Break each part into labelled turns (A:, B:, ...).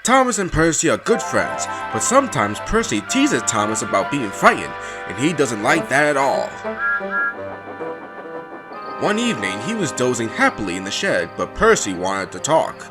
A: Thomas and Percy are good friends, but sometimes Percy teases Thomas about being frightened, and he doesn't like that at all. One evening, he was dozing happily in the shed, but Percy wanted to talk.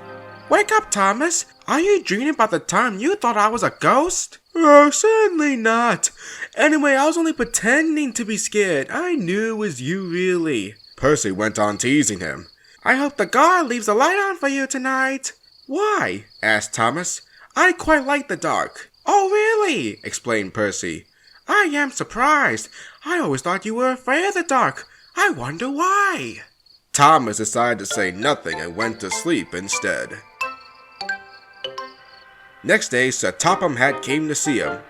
A: "Wake up, Thomas! Are you dreaming about the time you thought I was a ghost?" Certainly not. Anyway, I was only pretending to be scared. I knew it was you really." Percy went on teasing him. "I hope the guard leaves the light on for you tonight." "Why?" asked Thomas. "I quite like the dark." "Oh, really?" explained Percy. "I am surprised. I always thought you were afraid of the dark. I wonder why." Thomas decided to say nothing and went to sleep instead. Next day, Sir Topham Hatt came to see him.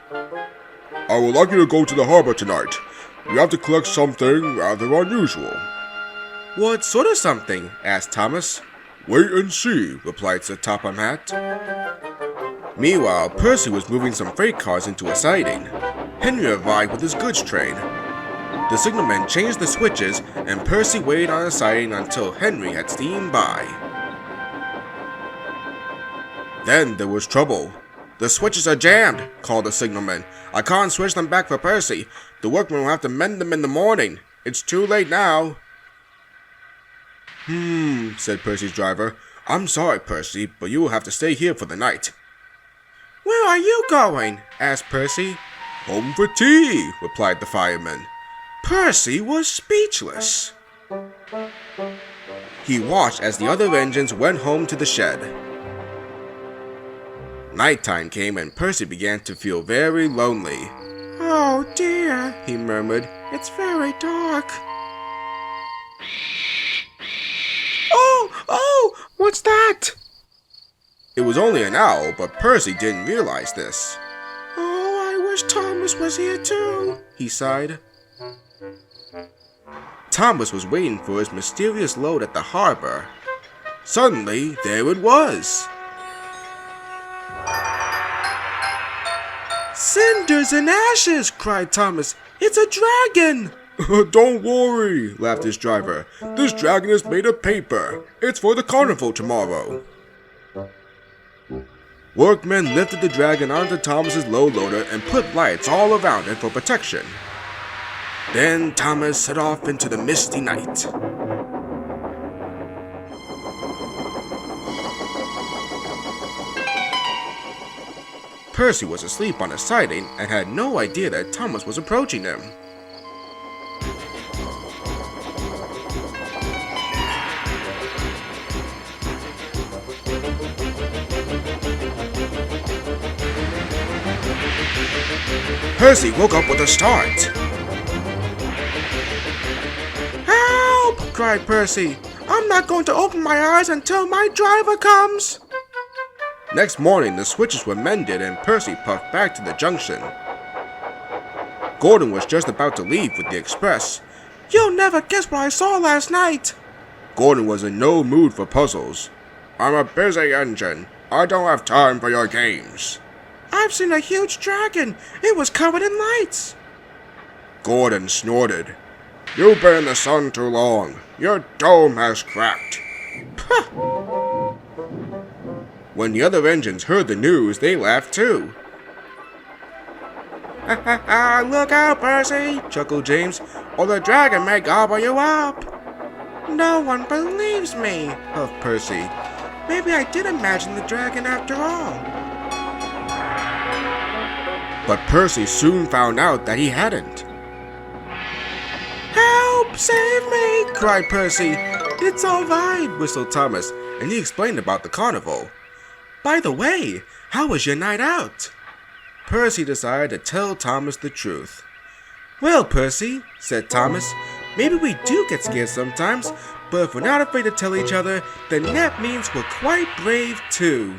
A: "I would like you to go to the harbor tonight. You have to collect something rather unusual." "What sort of something?" asked Thomas. "Wait and see," replied Sir Topham Hatt. Meanwhile, Percy was moving some freight cars into a siding. Henry arrived with his goods train. The signalman changed the switches, and Percy waited on the siding until Henry had steamed by. Then there was trouble. "The switches are jammed," called the signalman. "I can't switch them back for Percy. The workmen will have to mend them in the morning. It's too late now." Said Percy's driver. "I'm sorry, Percy, but you will have to stay here for the night." "Where are you going?" asked Percy. "Home for tea," replied the fireman. Percy was speechless. He watched as the other engines went home to the shed. Nighttime came and Percy began to feel very lonely. "Oh dear," he murmured. "It's very dark." Oh, what's that?" It was only an owl, but Percy didn't realize this. "Oh, I wish Thomas was here too," he sighed. Thomas was waiting for his mysterious load at the harbor. Suddenly, there it was. "Cinders and ashes!" cried Thomas. "It's a dragon!" "Don't worry," laughed his driver. "This dragon is made of paper. It's for the carnival tomorrow." Workmen lifted the dragon onto Thomas's load loader and put lights all around it for protection. Then Thomas set off into the misty night. Percy was asleep on a siding and had no idea that Thomas was approaching him. Percy woke up with a start. "Help!" cried Percy. "I'm not going to open my eyes until my driver comes." Next morning, the switches were mended and Percy puffed back to the junction. Gordon was just about to leave with the express. "You'll never guess what I saw last night." Gordon was in no mood for puzzles. "I'm a busy engine. I don't have time for your games." "I've seen a huge dragon. It was covered in lights." Gordon snorted. "You've been in the sun too long. Your dome has cracked." When the other engines heard the news, they laughed too. "Ha ha ha, look out, Percy," chuckled James, "or the dragon may gobble you up." "No one believes me," huffed Percy. "Maybe I did imagine the dragon after all." But Percy soon found out that he hadn't. "Help! Save me!" cried Percy. "It's all right," whistled Thomas, and he explained about the carnival. "By the way, how was your night out?" Percy decided to tell Thomas the truth. "Well, Percy," said Thomas, "maybe we do get scared sometimes, but if we're not afraid to tell each other, then that means we're quite brave too."